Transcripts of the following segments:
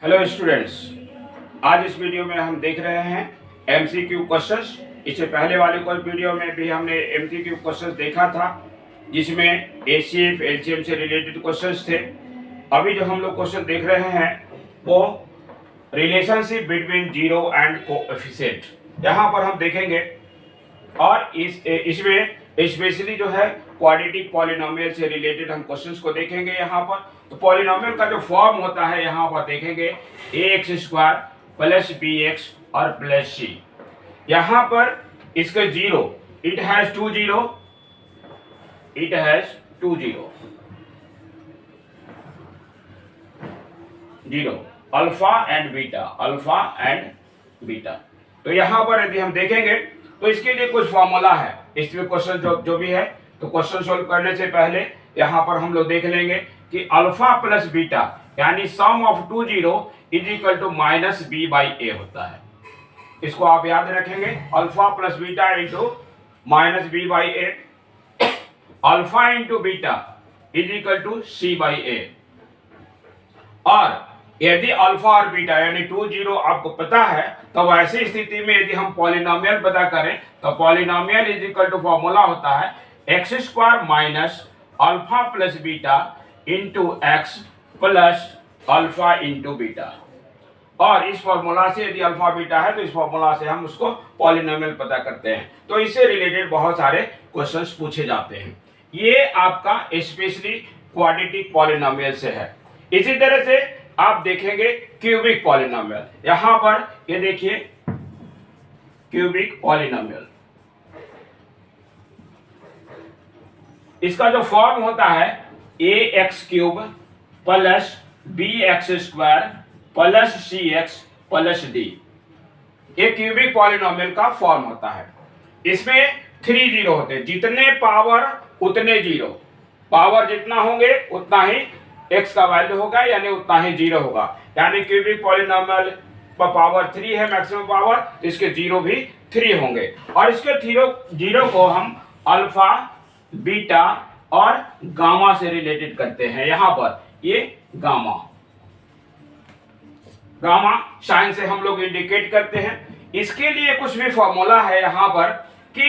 Hello students, आज इस video में हम देख रहे हैं एमसीक्यू क्वेश्चंस। इससे पहले वाले कोई वीडियो में भी हमने एमसीक्यू क्वेश्चंस देखा था जिसमें एचसीएफ एलसीएम से रिलेटेड क्वेश्चंस थे। अभी जो हम लोग क्वेश्चन देख रहे हैं वो relationship between zero and coefficient यहाँ पर हम देखेंगे। और इसमें स्पेशली जो है क्वाड्रेटिक पॉलिनोमियल से रिलेटेड हम क्वेश्चंस को देखेंगे। यहाँ पर तो पॉलिनोमियल का जो फॉर्म होता है यहाँ पर देखेंगे ax² प्लस bx और प्लस c। यहाँ पर इसके zero, it has two zero alpha and beta. तो यहाँ पर यदि हम देखेंगे तो इसके लिए कुछ फॉर्मूला है। इसमें क्वेश्चन जो भी है तो क्वेश्चन सोल्व करने से पहले यहाँ पर हम लोग देख लेंगे कि अल्फा प्लस बीटा यानी sum of two zero is equal to minus b by a होता है। इसको आप याद रखेंगे, alpha plus beta into minus b by a, alpha into beta is equal to c by a. और यदि alpha और बीटा यानी टू जीरो आपको पता है तो वैसी स्थिति में यदि हम पॉलिनोमियल पता करें तो polynomial is equal to formula होता है x² minus alpha plus beta into x plus alpha into beta. और इस फॉर्मूला से यदि अल्फा बीटा है तो इस फॉर्मूला से हम उसको पॉलिनोमियल पता करते हैं। तो इससे रिलेटेड बहुत सारे क्वेश्चंस पूछे जाते हैं। ये आपका स्पेशली क्वाड्रेटिक पॉलिनोमियल से है। इसी तरह से आप देखेंगे क्यूबिक पॉलिनोमियल। यहां पर ये देखिए क्यूबिक पॉलिनोमियल, इसका जो फॉर्म होता है ax³ plus bx² plus cx plus d। ये क्यूबिक पॉलिनोमियल का फॉर्म होता है। इसमें 3 जीरो होते हैं, जितने पावर उतने जीरो, पावर जितना होंगे उतना ही x का वैल्यू होगा यानी उतना ही जीरो होगा। यानी क्यूबिक पॉलिनोमियल पर पावर 3 है मैक्सिमम पावर, तो इसके जीरो भी 3 होंगे। और इसके जीरो को हम अल्फा, बीटा और गामा से रिलेटेड करते हैं। यहां पर ये गामा साइन से हम लोग इंडिकेट करते हैं। इसके लिए कुछ भी फॉर्मूला है यहाँ पर कि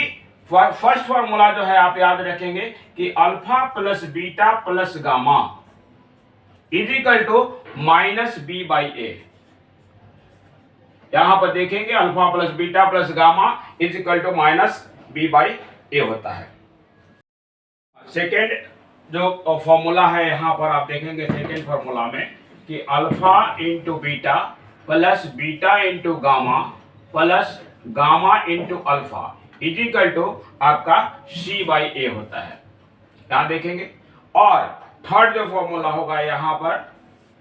फर्स्ट फॉर्मूला जो है आप याद रखेंगे कि alpha plus beta plus gamma is equal to minus b by a. यहां पर देखेंगे alpha plus beta plus gamma is equal to minus b by a होता है। सेकेंड जो फॉर्मूला है यहाँ पर आप देखेंगे सेकेंड फॉर्मूला में कि alpha into beta plus beta into gamma plus gamma into alpha is equal to आपका सी बाई ए होता है। यहाँ देखेंगे। और थर्ड जो फॉर्मूला होगा यहाँ पर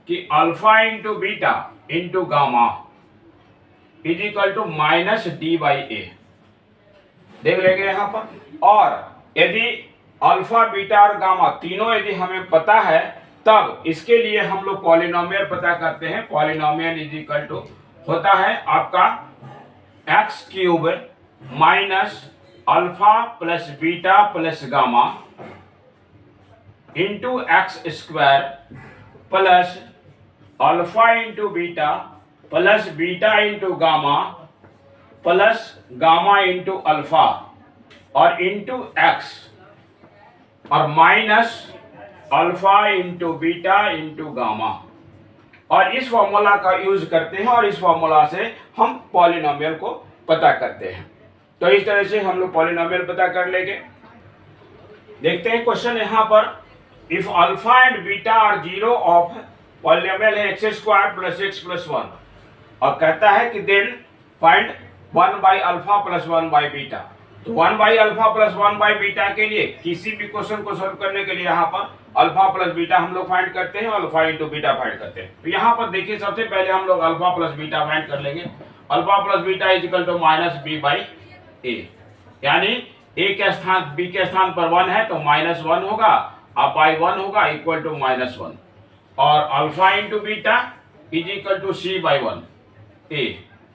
कि alpha into beta into gamma is equal to minus d by a. देख लेंगे यहाँ पर। और यदि अल्फा, बीटा और गामा तीनों यदि हमें पता है तब इसके लिए हम लोग पॉलिनोमियल पता करते हैं। पॉलिनोमियल इज इक्वल टू होता है आपका x³ minus alpha plus beta plus gamma into x² plus alpha into beta plus beta into gamma plus gamma into alpha और इंटू x और minus alpha into beta into gamma. और इस formula का use करते हैं और इस formula से हम पॉलिनोमियल को पता करते हैं। तो इस तरह से हम लोग पॉलिनोमियल पता कर लेंगे। देखते हैं क्वेश्चन यहाँ पर। If alpha and beta are zero of polynomial है x² प्लस x प्लस 1 और कहता है कि then find 1 by alpha plus 1 by beta. तो 1 by alpha plus 1 by beta के लिए किसी भी क्वेश्चन को सोल्व करने के लिए यहाँ पर अल्फा प्लस बीटा हम लोग फाइंड करते हैं और अल्फा इंटू बीटा फाइंड करते हैं। तो यहाँ पर देखिए सबसे पहले हम लोग अल्फा प्लस बीटा फाइंड कर लेंगे। Alpha plus beta is equal to minus b by a, यानी ए के स्थान बी के स्थान पर 1 है तो माइनस 1 होगा, अब बाई 1 होगा इक्वल टू माइनस 1। और alpha into beta is equal to c by 1 a,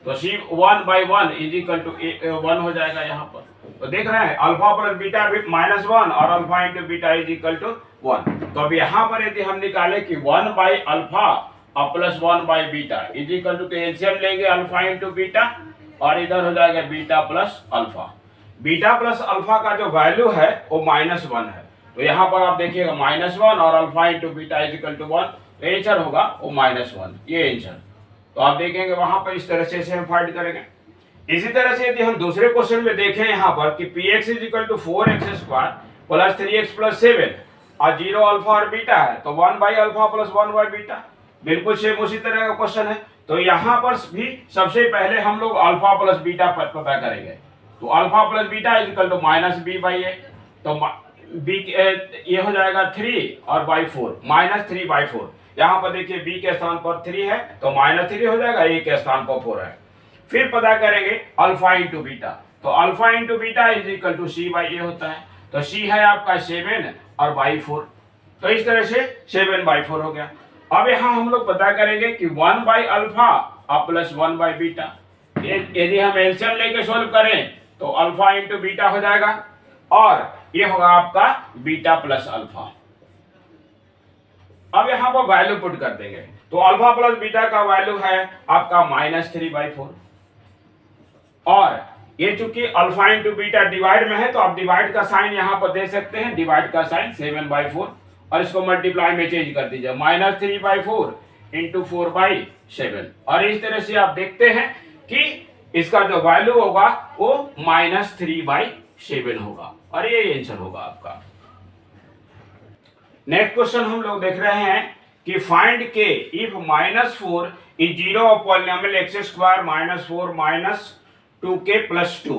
तो c 1 by 1 is equal to 1 हो जाएगा यहाँ पर। तो देख रहे हैं अल्फा प्लस बीटा माइनस 1 और alpha into beta is equal to 1। तो अब यहाँ पर यदि हम निकाले कि 1 बाई अल्फा और plus 1 by beta is equal to, LCM लेंगे अल्फा इंटू बीटा और इधर हो जाएगा beta plus alpha. Beta plus alpha का जो वैल्यू है वो -1 है, तो यहाँ पर आप देखिएगा -1 और alpha into beta is equal to 1, तो आंसर होगा वो -1, ये आंसर। तो आप देखेंगे वहां पर इस तरह से हम फाइंड करेंगे। इसी तरह से यदि हम दूसरे क्वेश्चन में देखें यहाँ पर कि px is equal to 4x² plus 3x plus 7 और 0 अल्फा और बीटा है, तो 1 by alpha plus 1 by beta, बिल्कुल सेम उसी तरह का क्वेश्चन है। तो यहाँ पर भी सबसे पहले हम लोग अल्फा प्लस बीटा पता करेंगे, तो alpha plus beta is equal to -b/a, तो b ये हो जाएगा 3 और बाई 4 -3/4। यहाँ पर देखिए b के स्थान पर 3 है तो -3 हो जाएगा, a के स्थान पर 4 है। फिर पता करेंगे अल्फा इंटू बीटा, तो alpha into beta is equal to c/a होता है, तो c है आपका 7 और बाई 4, तो इस तरह से 7/4 हो गया। अब यहाँ हम लोग पता करेंगे कि 1 बाई अल्फा और प्लस 1 बाई बीटा, यदि हम एलसीएम लेके सोल्व करें तो अल्फा इंटू बीटा हो जाएगा और ये होगा आपका बीटा प्लस अल्फा। अब यहाँ पर वैल्यू पुट कर देंगे, तो अल्फा प्लस बीटा का वैल्यू है आपका -3/4 और ये चूंकि अल्फा इंटू बीटा डिवाइड में है तो आप डिवाइड का साइन यहाँ पर दे सकते हैं, डिवाइड का साइन 7/4 और इसको मल्टीप्लाई में चेंज कर दीजिए, -3/4 इंटू 4/7 और इस तरह से आप देखते हैं कि इसका जो वैल्यू होगा वो -3/7 होगा और ये आंसर होगा आपका। नेक्स्ट क्वेश्चन हम लोग देख रहे हैं कि फाइंड के if -4 is 0 of polynomial x² -4 2k plus 2।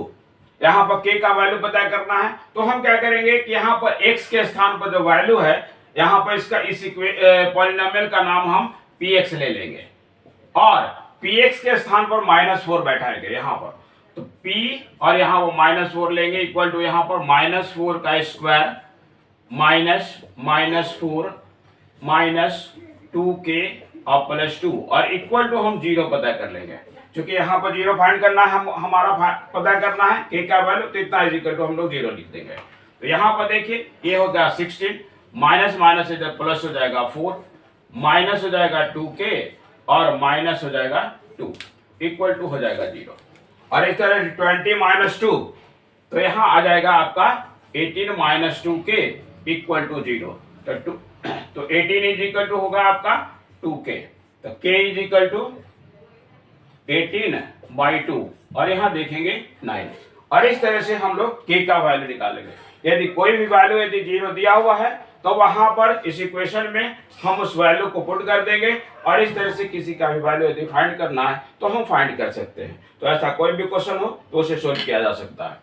यहाँ पर k का वैल्यू पता करना है, तो हम क्या करेंगे कि यहाँ पर x के स्थान पर जो वैल्यू है यहाँ पर इसका इस पॉलिनोमियल का नाम हम px ले लेंगे और px के स्थान पर -4 बैठाएंगे यहाँ पर, तो p और यहाँ वो -4 लेंगे इक्वल टू यहाँ पर -4 का स्क्वायर -4 -2k और प्लस 2 और इक्वल टू हम 0 पता कर लेंगे, क्योंकि यहाँ पर 0 फाइंड करना है, हमारा पता करना है k का वैल्यू, तो इतना इज इक्वल टू हम लोग 0 लिख देंगे। तो यहाँ पर देखिए ये हो गया 16 माइनस इधर प्लस हो जाएगा 4 माइनस हो जाएगा 2k और माइनस हो जाएगा 2 इक्वल टू हो जाएगा 0 और इस तरह 20 - 2 तो यहाँ आ जाएगा आपका 18 - 2k इक्वल टू 0, तो 18 इज इक्वल टू होगा आपका 2k, तो k इज इक्वल टू 18/2 और यहाँ देखेंगे 9 और इस तरह से हम लोग k का वैल्यू निकालेंगे। यदि कोई भी वैल्यू यदि 0 दिया हुआ है तो वहां पर इस इक्वेशन में हम उस वैल्यू को पुट कर देंगे और इस तरह से किसी का भी वैल्यू यदि फाइंड करना है तो हम फाइंड कर सकते हैं। तो ऐसा कोई भी क्वेश्चन हो तो उसे सोल्व किया जा सकता है।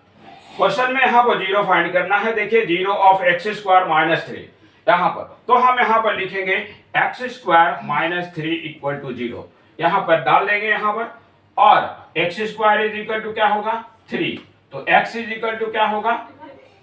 क्वेश्चन में यहाँ पर 0 फाइंड करना है, देखिए 0 ऑफ x² -3 यहाँ पर, तो हम यहाँ पर लिखेंगे x² -3 इक्वल टू 0, यहाँ पर डाल देंगे यहाँ पर और x² इज इक्वल टू क्या होगा 3, तो x इज इक्वल टू क्या होगा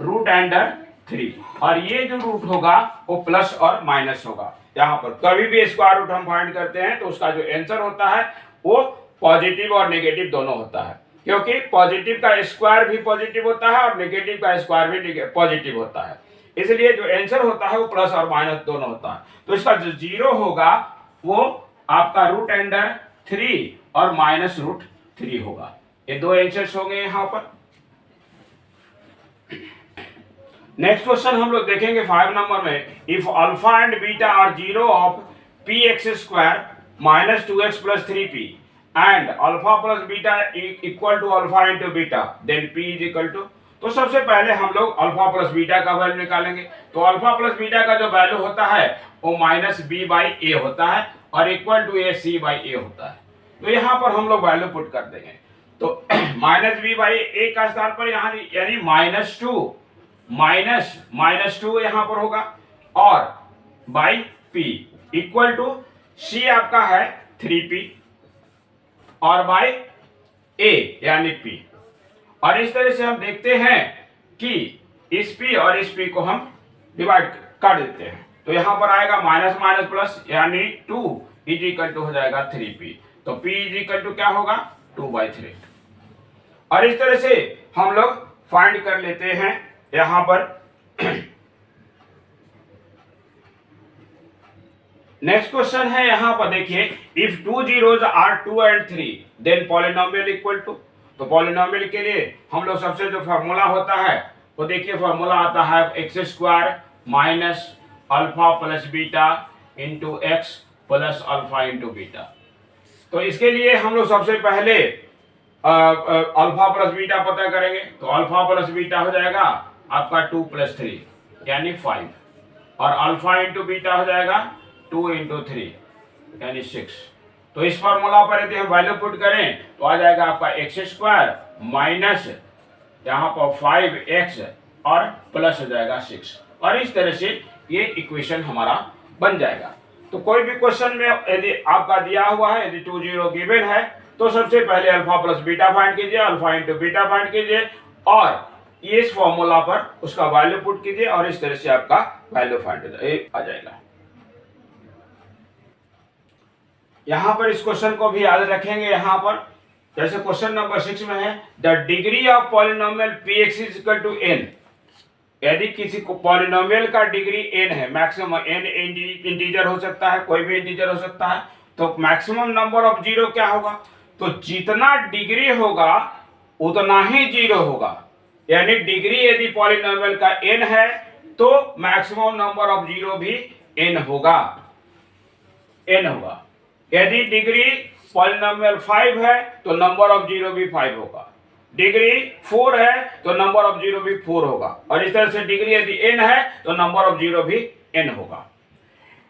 √3 और ये जो रूट होगा वो प्लस और माइनस होगा। यहाँ पर कभी भी स्क्वायर रूट हम फाइंड करते हैं तो उसका जो आंसर होता है वो पॉजिटिव और नेगेटिव दोनों होता है, क्योंकि पॉजिटिव का स्क्वायर भी पॉजिटिव होता है और नेगेटिव का स्क्वायर भी पॉजिटिव होता है, इसलिए जो आंसर होता है वो प्लस और माइनस दोनों होता है। तो इसका जो 0 होगा वो आपका √3 और -√3 होगा, ये दो आंसर्स होंगे यहाँ पर। नेक्स्ट क्वेश्चन हम लोग देखेंगे 5 नंबर में, if alpha and beta are 0 of px² -2x + 3p and alpha plus beta equal to alpha into beta then p is equal to, तो सबसे पहले हम लोग अल्फा प्लस बीटा का वैल्यू निकालेंगे। तो अल्फा प्लस बीटा का जो वैल्यू होता है वो -b/a होता है और इक्वल टू ac/a होता है, तो यहाँ पर हम लोग वैल्यू पुट कर देंगे, तो -b/a का स्थान पर यहाँ यानी -2 यहाँ पर होगा और by p equal to c आपका है 3p और बाई a यानी p, और इस तरह से हम देखते हैं कि इस p और इस p को हम डिवाइड कर देते हैं, तो यहाँ पर आएगा माइनस प्लस यानी 2 इज इक्वल टू हो जाएगा 3p, तो p इज इक्वल टू क्या होगा 2/3 और इस तरह से हम लोग फाइंड कर लेते हैं यहाँ पर नेक्स्ट क्वेश्चन है यहाँ पर देखिए, if two zeros are 2 and 3 then polynomial equal to. तो पॉलिनोमियल के लिए हम लोग सबसे जो फॉर्मूला होता है वो देखिए, फॉर्मूला आता है x square minus alpha plus beta into x plus alpha into beta. तो इसके लिए हम लोग सबसे पहले अल्फा प्लस बीटा पता करेंगे। तो अल्फा प्लस बीटा हो जाएगा आपका 2 + 3 यानी 5, और अल्फा इंटू बीटा हो जाएगा 2 × 3 यानी 6। तो इस फॉर्मूला पर यदि हम वैल्यू पुट करें तो आ जाएगा आपका एक्स स्क्वायर माइनस यहाँ पर 5x और प्लस हो जाएगा 6, और इस तरह से ये इक्वेशन हमारा बन जाएगा। तो कोई भी क्वेश्चन में यदि आपका दिया हुआ है, यदि 2 0 गिवन है, तो सबसे पहले अल्फा प्लस बीटा फाइंड कीजिए, अल्फा इंटू बीटा फाइंड कीजिए, और इस फॉर्मूला पर उसका वैल्यू पुट कीजिए, और इस तरह से आपका वैल्यू फाइंड आ जाएगा। यहां पर इस क्वेश्चन को भी याद रखेंगे। यहां पर जैसे क्वेश्चन नंबर 6 में है, the degree of polynomial px is equal to n। यदि किसी को पॉलिनोमियल का डिग्री n है, मैक्सिमम n इंटीजर हो सकता है, कोई भी इंटीजर हो सकता है, तो मैक्सिमम नंबर ऑफ जीरो क्या होगा? तो जितना डिग्री होगा उतना ही जीरो होगा। यानी डिग्री यदि पॉलिनोमियल का n है तो मैक्सिमम नंबर ऑफ जीरो भी n होगा। यदि डिग्री पॉलिनोमियल 5 है तो नंबर ऑफ जीरो भी 5 होगा। डिग्री 4 है तो नंबर ऑफ जीरो भी 4 होगा, और इस तरह से डिग्री यदि n है तो नंबर ऑफ जीरो भी n होगा।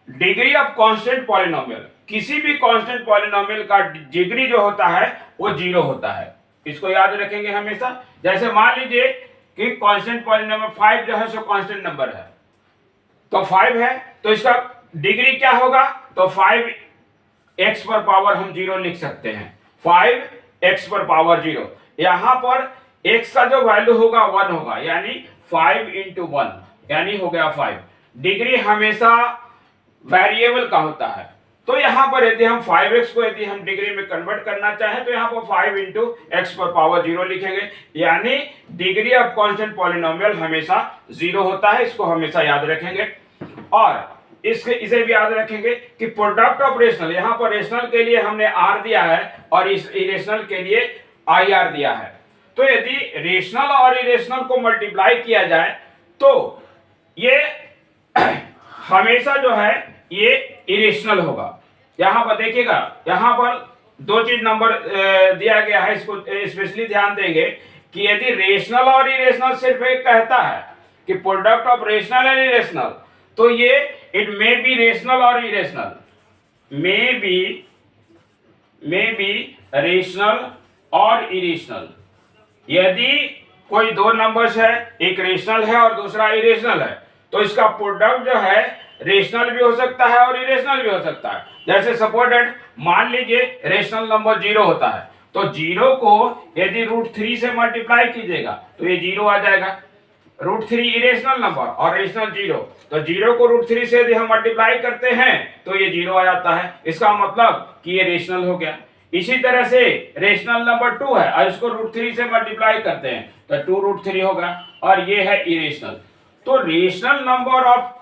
डिग्री ऑफ कांस्टेंट पॉलिनोमियल, किसी भी कांस्टेंट पॉलिनोमियल का डिग्री जो होता है वो 0 होता है। इसको याद रखेंगे हमेशा। जैसे मान लीजिए कि कांस्टेंट पॉलिनोमियल 5 जो है सो कांस्टेंट नंबर है, तो 5 है तो इसका डिग्री क्या होगा? तो 5x पर पावर हम 0 लिख सकते हैं, 5x पर पावर 0। यहां पर x का जो वैल्यू होगा 1 होगा, यानी 5 × 1 यानी हो गया 5। डिग्री हमेशा वेरिएबल का होता है, तो यहां पर यदि हम 5x को यदि हम डिग्री में कन्वर्ट करना चाहें तो यहां पर 5 × x पर पावर 0 लिखेंगे, यानी डिग्री ऑफ कांस्टेंट पॉलिनोमियल हमेशा 0 होता है। इसको हमेशा याद रखेंगे, और इसे भी याद रखेंगे कि प्रोडक्ट ऑफ रेशनल, यहां पर रेशनल के लिए हमने r दिया है और इस इरेशनल के लिए ir दिया है। तो यदि रेशनल और इरेशनल को मल्टीप्लाई किया जाए तो ये हमेशा जो है ये इरेशनल होगा। यहां पर देखिएगा, यहां पर दो चीज नंबर दिया गया है, इसको स्पेशली ध्यान देंगे कि यदि रेशनल और इरेशनल सिर्फ एक कहता है कि product of rational and irrational, तो ये इट मे बी रेशनल और इरेशनल, मे बी रेशनल और इरेशनल। यदि कोई दो नंबर्स है, एक रेशनल है और दूसरा इरेशनल है, तो इसका प्रोडक्ट जो है रेशनल भी हो सकता है और इरेशनल भी हो सकता है। जैसे सपोज दैट मान लीजिए रेशनल नंबर 0 होता है, तो 0 को यदि √3 से मल्टीप्लाई कीजिएगा तो ये 0 आ जाएगा। √3 इरेशनल नंबर और रेशनल 0, तो 0 को √3 से यदि हम मल्टीप्लाई करते हैं तो ये 0 आ जाता है। इसका मतलब कि ये रेशनल हो गया। इसी तरह से रेशनल नंबर 2 है और इसको √3 से मल्टीप्लाई करते हैं तो 2√3 होगा, और ये है इरेशनल। तो रेशनल नंबर ऑफ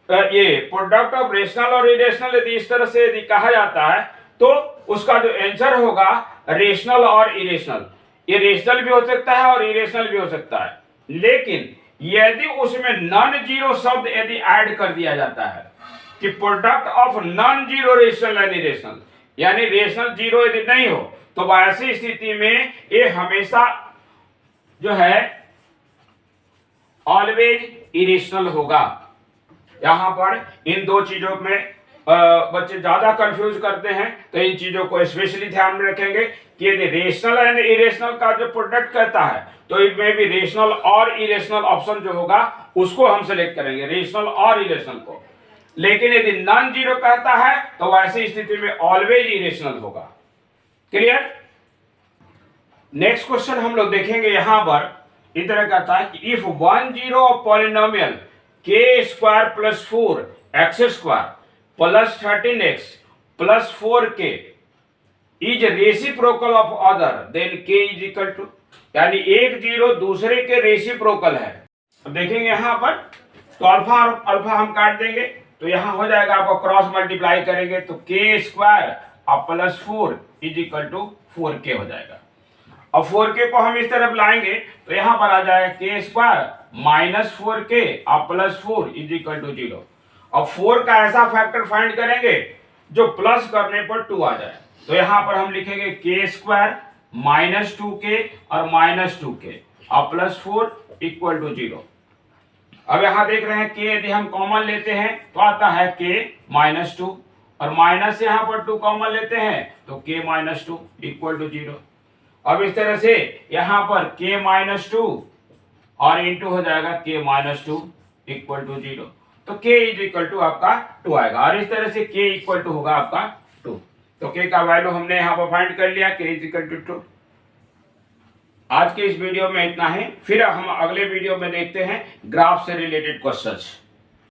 ये प्रोडक्ट ऑफ रेशनल और इरेशनल यदि इस तरह से यदि कहा जाता है तो उसका जो आंसर होगा रेशनल और इरेशनल। ये रेशनल भी हो सकता है और इरेशनल भी हो सकता है, लेकिन यदि उसमें नॉन जीरो शब्द यदि ऐड कर दिया जाता है कि product of non zero rational and irrational, यानी रेशनल 0 यदि नहीं हो, तो ऐसी स्थिति में ये हमेशा जो है ऑलवेज इरेशनल होगा। यहां पर इन दो चीजों में बच्चे ज्यादा कंफ्यूज करते हैं, तो इन चीजों को स्पेशली ध्यान में रखेंगे कि यदि रेशनल एंड इरेशनल का जो प्रोडक्ट कहता है तो इसमें भी रेशनल और इरेशनल ऑप्शन जो होगा उसको हम सेलेक्ट करेंगे, रेशनल और इरेशनल को। लेकिन यदि नॉन जीरो कहता है तो वैसी स्थिति में ऑलवेज इरेशनल होगा। क्लियर? नेक्स्ट क्वेश्चन हम लोग देखेंगे। यहां पर इस तरह कहता है कि if 1 0 of polynomial k² + 4x² + 13x + 4k is reciprocal of other then k is equal to, यानी एक जीरो दूसरे के रेसिप्रोकल है। अब देखेंगे यहां पर तो अल्फा हम काट देंगे तो यहाँ हो जाएगा आपको क्रॉस मल्टीप्लाई करेंगे तो के स्क्वायर और plus 4 is equal to 4k हो जाएगा। अब 4k को हम इस तरफ लाएंगे तो यहाँ पर आ जाएगा के स्क्वायर माइनस 4k और प्लस 4 इज इक्वल टू 0। अब 4 का ऐसा फैक्टर फाइंड करेंगे जो प्लस करने पर 2 आ जाए। तो यहाँ पर हम लिखेंगे के स्क्वायर माइनस 2k और माइनस 2k और प्लस 4 इक्वल टू 0। अब यहाँ देख रहे हैं के यदि हम कॉमन लेते हैं तो आता है के माइनस 2 और माइनस से यहाँ पर 2 कॉमन लेते हैं तो के माइनस 2 इक्वल टू 0। अब इस तरह से यहाँ पर के माइनस 2 और इंटू हो जाएगा के माइनस 2 इक्वल टू 0। तो के इज इक्वल टू आपका 2 आएगा और इस तरह से के इक्वल टू होगा आपका 2। तो के का वैल्यू हमने यहाँ पर फाइंड कर लिया, के इज इक्वल टू 2। आज के इस वीडियो में इतना ही, फिर हम अगले वीडियो में देखते हैं ग्राफ से रिलेटेड क्वेश्चंस।